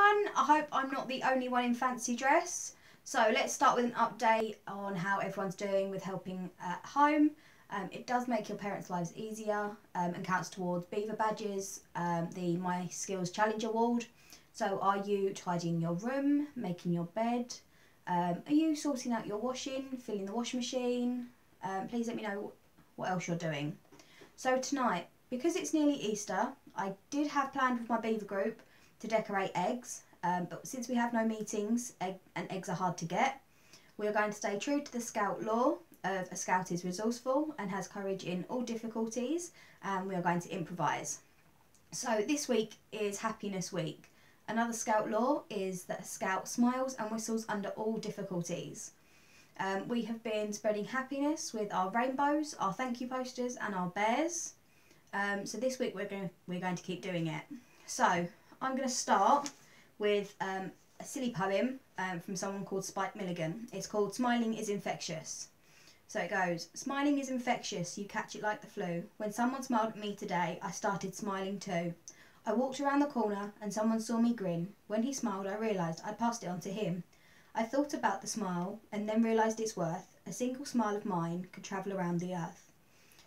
everyone, I hope I'm not the only one in fancy dress. So let's start with an update on how everyone's doing with helping at home. It does make your parents' lives easier and counts towards Beaver badges, the My Skills Challenge Award. So are you tidying your room, making your bed? Are you sorting out your washing, filling the washing machine? Please let me know what else you're doing. So tonight, because it's nearly Easter, I did have planned with my Beaver group to decorate eggs, but since we have no meetings and eggs are hard to get, we are going to stay true to the Scout law of a Scout is resourceful and has courage in all difficulties, and we are going to improvise. So this week is Happiness Week. Another Scout law is that a Scout smiles and whistles under all difficulties. We have been spreading happiness with our rainbows, our thank you posters and our bears. So this week we're going to keep doing it. So I'm going to start with a silly poem from someone called Spike Milligan. It's called Smiling is Infectious. So it goes, smiling is infectious, you catch it like the flu. When someone smiled at me today, I started smiling too. I walked around the corner and someone saw me grin. When he smiled, I realised I'd passed it on to him. I thought about the smile and then realised its worth. A single smile of mine could travel around the earth.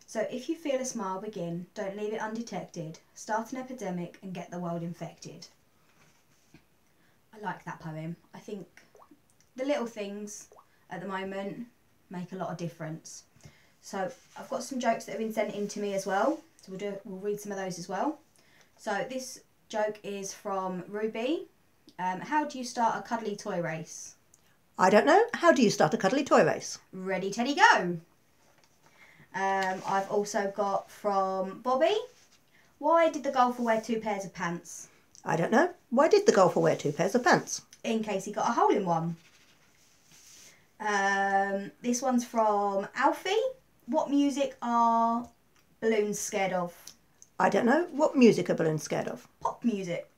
So if you feel a smile begin, don't leave it undetected. Start an epidemic and get the world infected. I like that poem. I think the little things at the moment make a lot of difference. So I've got some jokes that have been sent in to me as well. So we'll read some of those as well. So this joke is from Ruby. How do you start a cuddly toy race? I don't know. How do you start a cuddly toy race? Ready, Teddy, go! I've also got from Bobby. Why did the golfer wear 2 pairs of pants? I don't know. Why did the golfer wear 2 pairs of pants? In case he got a hole in one. This one's from Alfie. What music are balloons scared of? I don't know. What music are balloons scared of? Pop music.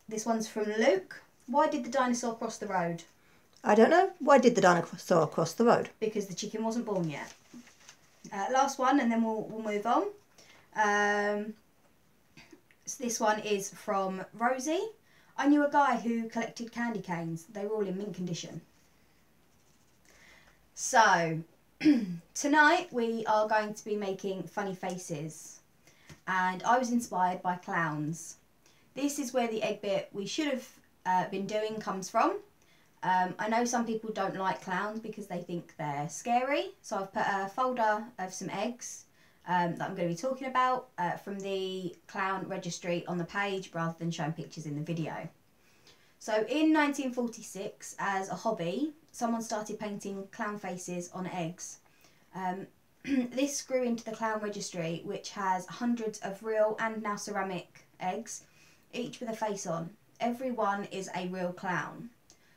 This one's from Luke. Why did the dinosaur cross the road? I don't know. Why did the dinosaur cross the road? Because the chicken wasn't born yet. Last one and then we'll move on. So this one is from Rosie. I knew a guy who collected candy canes. They were all in mint condition. So tonight we are going to be making funny faces. And I was inspired by clowns. This is where the egg bit we should have been doing comes from. I know some people don't like clowns because they think they're scary. So I've put a folder of some eggs that I'm going to be talking about from the clown registry on the page rather than showing pictures in the video. So in 1946, as a hobby, someone started painting clown faces on eggs. This grew into the clown registry, which has hundreds of real and now ceramic eggs, each with a face on. Every one is a real clown.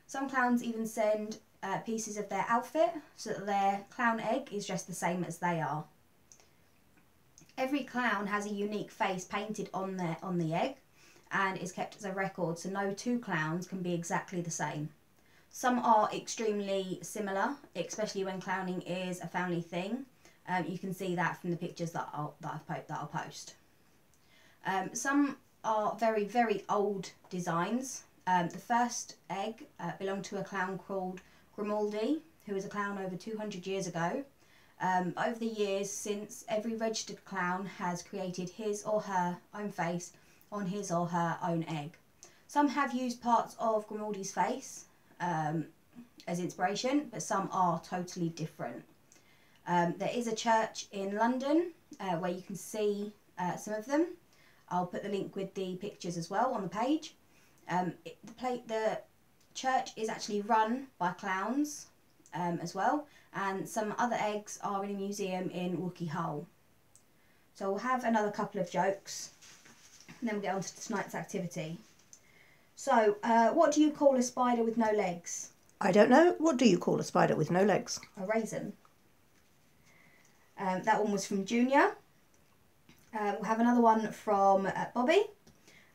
Some clowns even send pieces of their outfit so that their clown egg is dressed the same as they are. Every clown has a unique face painted on the egg and is kept as a record, so no 2 clowns can be exactly the same. Some are extremely similar, especially when clowning is a family thing. You can see that from the pictures that I'll post. Some are very, very old designs. The first egg belonged to a clown called Grimaldi, who was a clown over 200 years ago. Over the years since, every registered clown has created his or her own face on his or her own egg. Some have used parts of Grimaldi's face as inspiration, but some are totally different. There is a church in London where you can see some of them. I'll put the link with the pictures as well on the page. The church is actually run by clowns as well, and some other eggs are in a museum in Wookey Hole. So we'll have another couple of jokes and then we'll get on to tonight's activity. So what do you call a spider with no legs? I don't know. What do you call a spider with no legs? A raisin. That one was from Junior. We'll have another one from Bobby.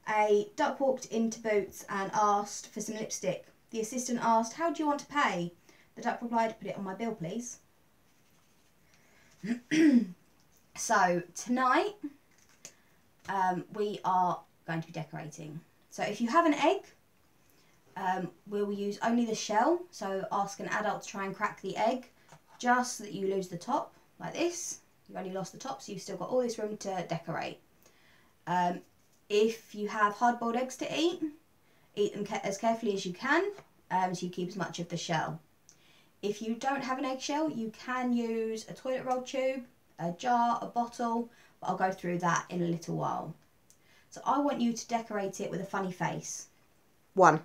A duck walked into Boots and asked for some lipstick. The assistant asked, how do you want to pay? The duck replied, put it on my bill, please. So tonight we are going to be decorating. So if you have an egg, we'll use only the shell. So ask an adult to try and crack the egg just so that you lose the top like this. You've only lost the top, so you've still got all this room to decorate. If you have hard-boiled eggs to eat them as carefully as you can, so you keep as much of the shell. If you don't have an eggshell, you can use a toilet roll tube, a jar, a bottle, but I'll go through that in a little while. So I want you to decorate it with a funny face. 1.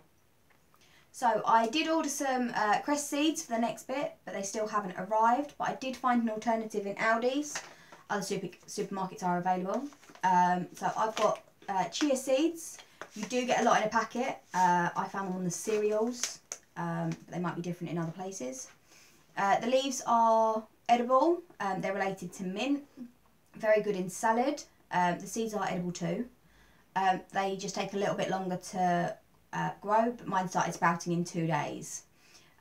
So I did order some cress seeds for the next bit, but they still haven't arrived. But I did find an alternative in Aldi's. Other supermarkets are available. So I've got chia seeds. You do get a lot in a packet. I found them on the cereals. But they might be different in other places. The leaves are edible. They're related to mint. Very good in salad. The seeds are edible too. They just take a little bit longer to grow, but mine started sprouting in 2 days.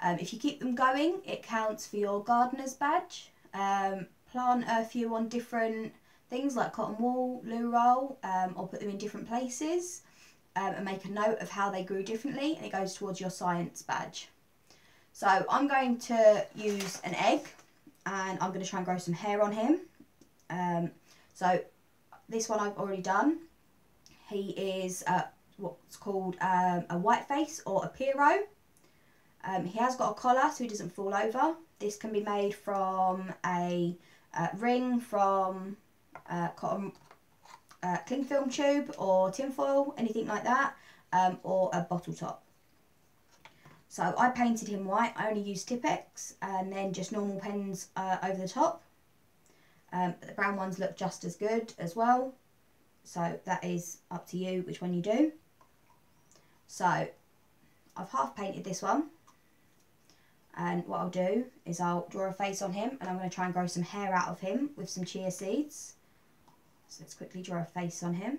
If you keep them going, it counts for your gardener's badge. Plant a few on different things like cotton wool, loo roll, or put them in different places, and make a note of how they grew differently, and it goes towards your science badge. So I'm going to use an egg, and I'm going to try and grow some hair on him. So this one I've already done. He is what's called a white face or a Pierrot. He has got a collar so he doesn't fall over. This can be made from a ring from cotton cling film tube or tinfoil, anything like that, or a bottle top. So I painted him white. I only used Tipp-Ex and then just normal pens over the top. But the brown ones look just as good as well. So that is up to you which one you do. So I've half painted this one. And what I'll do is I'll draw a face on him, and I'm going to try and grow some hair out of him with some chia seeds. So let's quickly draw a face on him.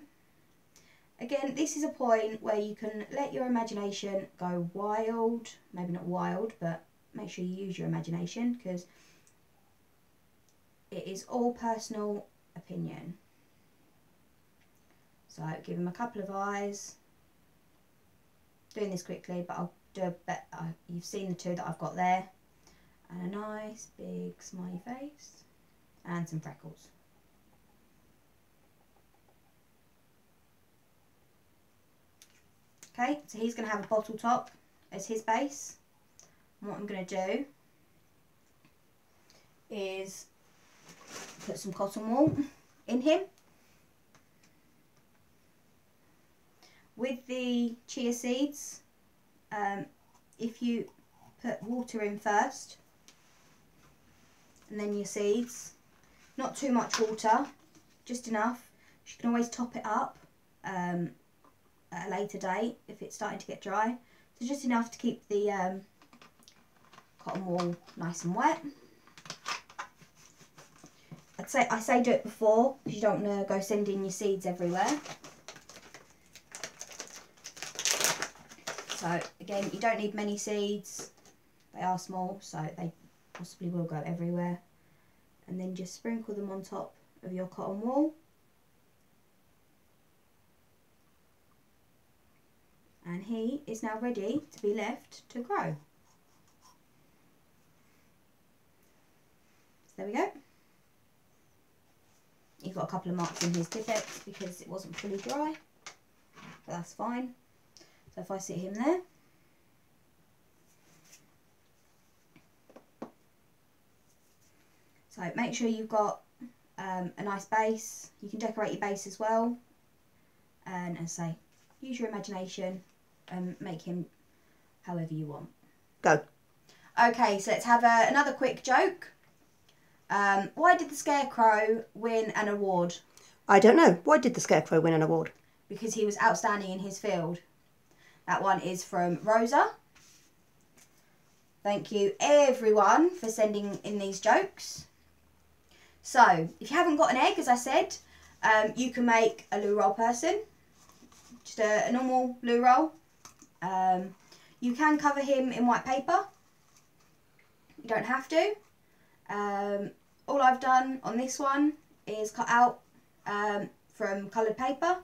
Again, this is a point where you can let your imagination go wild. Maybe not wild, but make sure you use your imagination, because it is all personal opinion. So give him a couple of eyes. Doing this quickly, but I'll do a bit. You've seen the two that I've got there. And a nice big smiley face. And some freckles. Okay, so he's going to have a bottle top as his base. And what I'm going to do is put some cotton wool in him. With the chia seeds, if you put water in first and then your seeds, not too much water, just enough. You can always top it up at a later date if it's starting to get dry. So just enough to keep the cotton wool nice and wet. I say do it before, because you don't want to go sending your seeds everywhere. So again, you don't need many seeds. They are small, so they possibly will go everywhere. And then just sprinkle them on top of your cotton wool. And he is now ready to be left to grow. So there we go. You've got a couple of marks in his Tipp-Ex because it wasn't fully dry, but that's fine. So if I sit him there, so make sure you've got a nice base. You can decorate your base as well, and as I say, use your imagination and make him however you want. Go. Okay, so let's have another quick joke. Why did the Scarecrow win an award? I don't know. Why did the Scarecrow win an award? Because he was outstanding in his field. That one is from Rosa. Thank you everyone for sending in these jokes. So, if you haven't got an egg, as I said, you can make a loo roll person. Just a normal loo roll. You can cover him in white paper. You don't have to. All I've done on this one is cut out from coloured paper.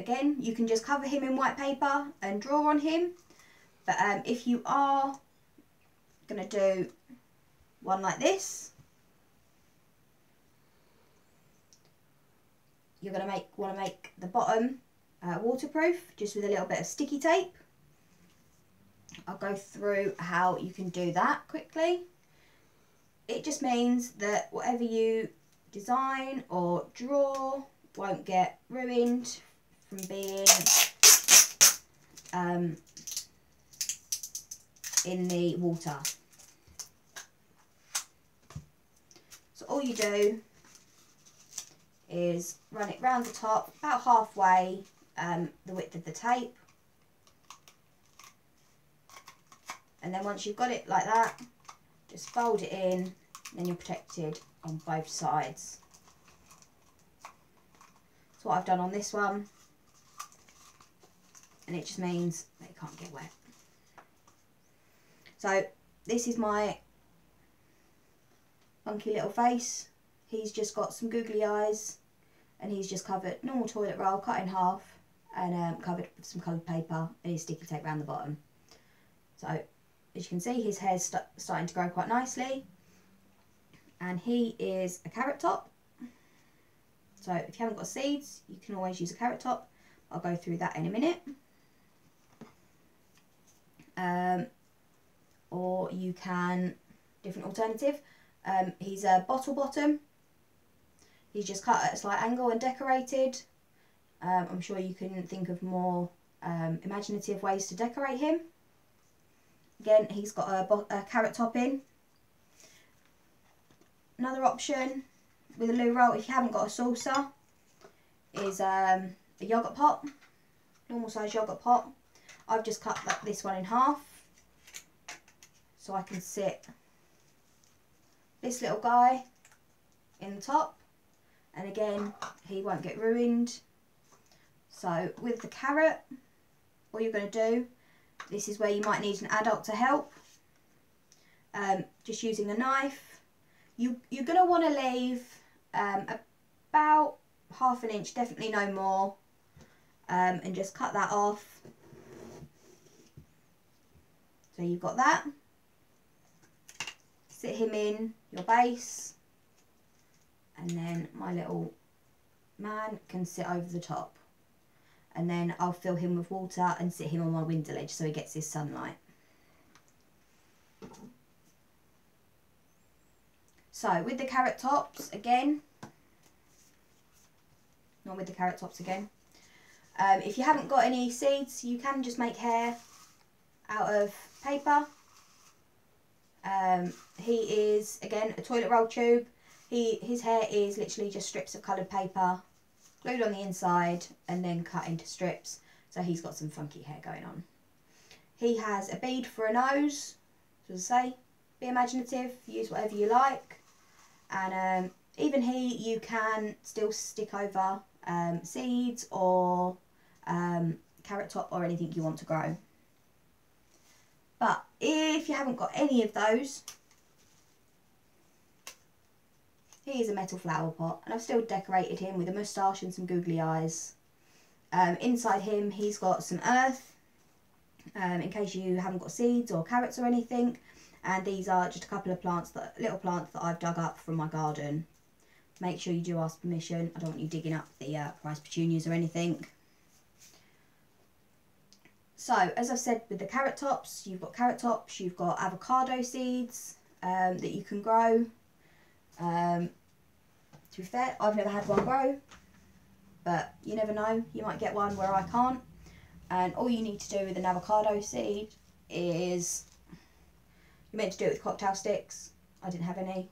Again, you can just cover him in white paper and draw on him. But if you are going to do one like this, you're going to want to make the bottom waterproof, just with a little bit of sticky tape. I'll go through how you can do that quickly. It just means that whatever you design or draw won't get ruined from being in the water. So all you do is run it round the top, about halfway the width of the tape. And then once you've got it like that, just fold it in, and then you're protected on both sides. That's what I've done on this one. And it just means that it can't get wet. So this is my funky little face. He's just got some googly eyes, and he's just covered normal toilet roll, cut in half, and covered with some coloured paper and his sticky tape around the bottom. So as you can see, his hair's starting to grow quite nicely, and he is a carrot top. So if you haven't got seeds, you can always use a carrot top. I'll go through that in a minute. Or you can, different alternative, he's a bottle bottom. He's just cut at a slight angle and decorated. I'm sure you can think of more imaginative ways to decorate him. Again, he's got a carrot top in. Another option with a loo roll, if you haven't got a saucer, is a yoghurt pot, normal size yoghurt pot. I've just cut this one in half so I can sit this little guy in the top, and again, he won't get ruined. So with the carrot, all you're going to do, this is where you might need an adult to help. Just using a knife. You're going to want to leave about ½ an inch, definitely no more, and just cut that off. So you've got that. Sit him in your base, and then my little man can sit over the top. And then I'll fill him with water and sit him on my window ledge so he gets his sunlight. So with the carrot tops again, not with the carrot tops again, if you haven't got any seeds, you can just make hair out of paper. He is, again, a toilet roll tube. His hair is literally just strips of coloured paper glued on the inside and then cut into strips, so he's got some funky hair going on. He has a bead for a nose, so as I say, be imaginative, use whatever you like, and even you can still stick over seeds or carrot top or anything you want to grow. But if you haven't got any of those, he is a metal flower pot, and I've still decorated him with a moustache and some googly eyes. Inside him, he's got some earth, in case you haven't got seeds or carrots or anything. And these are just a couple of little plants that I've dug up from my garden. Make sure you do ask permission. I don't want you digging up the prize petunias or anything. So, as I've said, with the carrot tops, you've got avocado seeds that you can grow. To be fair, I've never had one grow, but you never know, you might get one where I can't. And all you need to do with an avocado seed is, you're meant to do it with cocktail sticks. I didn't have any.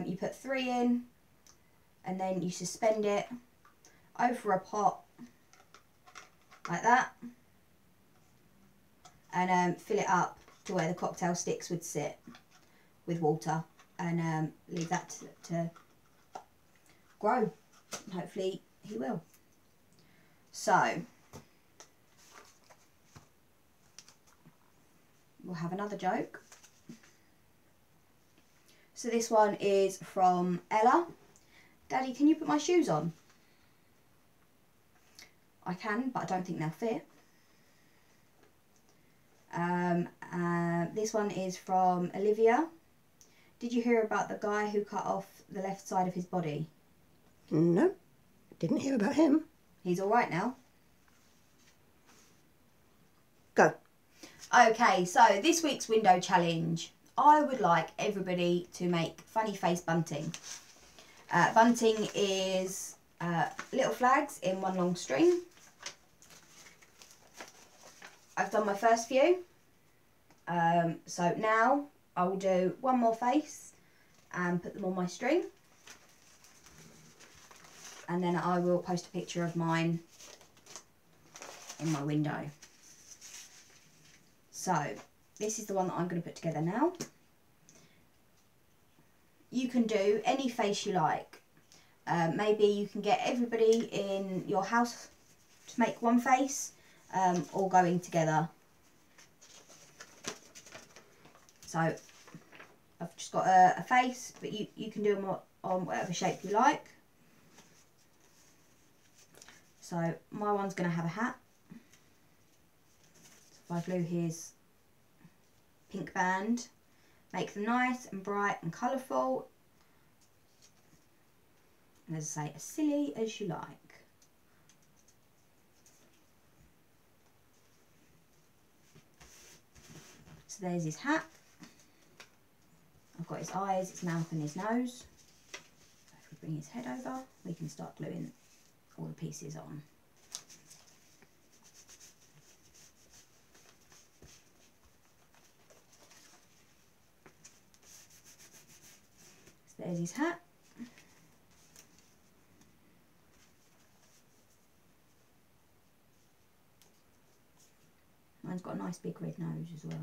You put 3 in, and then you suspend it over a pot like that, and fill it up to where the cocktail sticks would sit with water, and leave that to grow. Hopefully he will. So we'll have another joke. So this one is from Ella. Daddy, can you put my shoes on? I can, but I don't think they'll fit. This one is from Olivia. Did you hear about the guy who cut off the left side of his body? No, didn't hear about him. He's all right now. Go. Okay, so this week's window challenge. I would like everybody to make funny face bunting. Bunting is little flags in one long string. I've done my first few. So now I will do one more face and put them on my string. And then I will post a picture of mine in my window. So this is the one that I'm going to put together now. You can do any face you like. Maybe you can get everybody in your house to make one face, all going together. So I've just got a face, but you can do them on whatever shape you like. So my one's going to have a hat. So if I glue his pink band, make them nice and bright and colourful. And as I say, as silly as you like. So there's his hat. I've got his eyes, his mouth and his nose. So if we bring his head over, we can start gluing all the pieces on. So there's his hat. Mine's got a nice big red nose as well.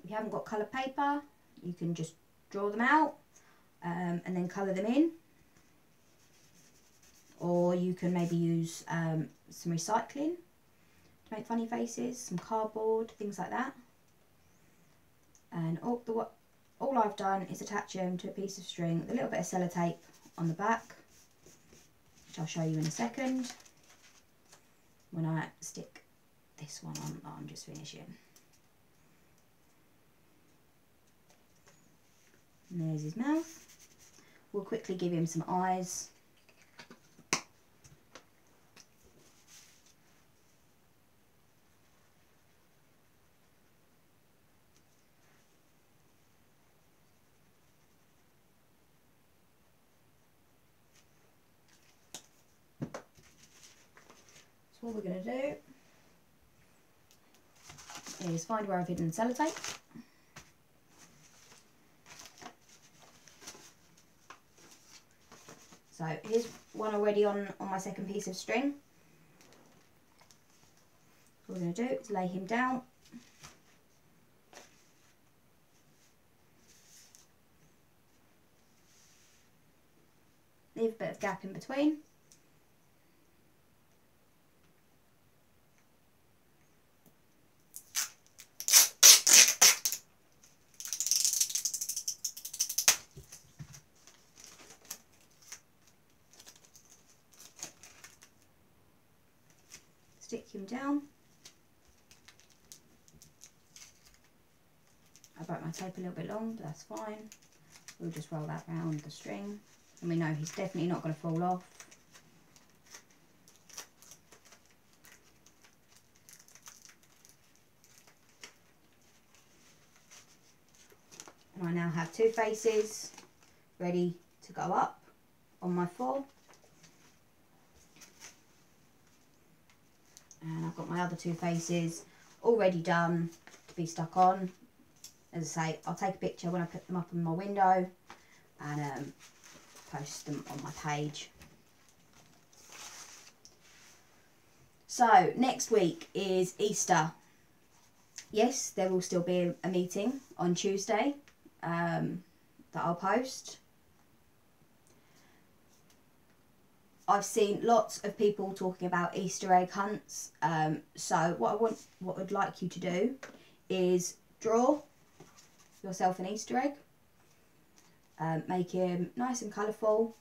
If you haven't got coloured paper, you can just draw them out and then colour them in. Or you can maybe use some recycling to make funny faces, some cardboard, things like that. And all I've done is attach them to a piece of string with a little bit of sellotape on the back, which I'll show you in a second when I stick this one on that I'm just finishing. And there's his mouth. We'll quickly give him some eyes. So what we're going to do is find where I've hidden the sellotape. So here's one already on my second piece of string. What we're going to do is lay him down. Leave a bit of gap in between. Stick him down. I broke my tape a little bit long, but that's fine. We'll just roll that round the string, and we know he's definitely not going to fall off. And I now have two faces ready to go up on my four. And I've got my other two faces already done to be stuck on. As I say, I'll take a picture when I put them up in my window and post them on my page. So next week is Easter. Yes, there will still be a meeting on Tuesday that I'll post. I've seen lots of people talking about Easter egg hunts. So what I'd like you to do is draw yourself an Easter egg. Make him nice and colourful,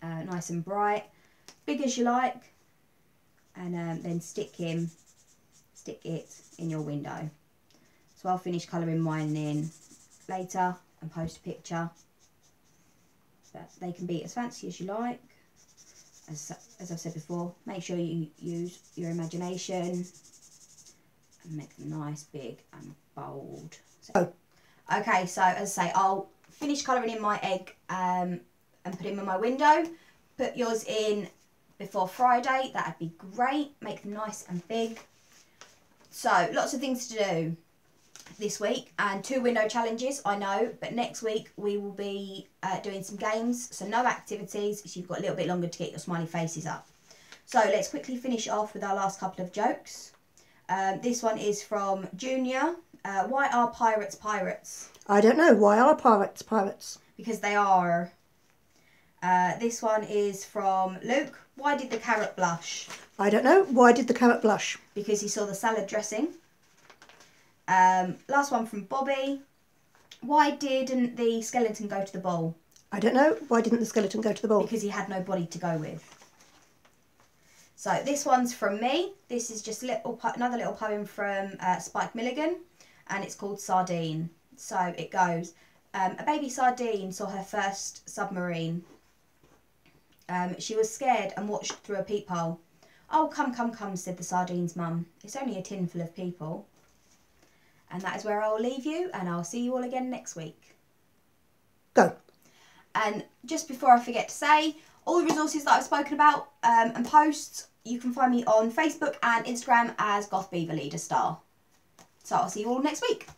nice and bright, big as you like, and then stick it in your window. So I'll finish colouring mine in later and post a picture. But they can be as fancy as you like. As I've said before, make sure you use your imagination and make them nice, big and bold. So, okay, so as I say, I'll finish colouring in my egg and put him in my window. Put yours in before Friday, that'd be great. Make them nice and big. So, lots of things to do this week and 2 window challenges, I know, but next week we will be doing some games, so no activities, so you've got a little bit longer to get your smiley faces up. So let's quickly finish off with our last couple of jokes. This one is from Junior. Why are pirates pirates? I don't know. Why are pirates pirates? Because they are. This one is from Luke. Why did the carrot blush? I don't know. Why did the carrot blush? Because he saw the salad dressing. Last one from Bobby. Why didn't the skeleton go to the ball? I don't know. Why didn't the skeleton go to the ball? Because he had nobody to go with. So this one's from me. This is just another little poem from Spike Milligan, and it's called Sardine. So it goes, a baby sardine saw her first submarine. She was scared and watched through a peephole. Oh, come, come, come, said the sardine's mum. It's only a tin full of people. And that is where I'll leave you, and I'll see you all again next week. Go. And just before I forget to say, all the resources that I've spoken about and posts, you can find me on Facebook and Instagram as Goth Beaver Leader Star. So I'll see you all next week.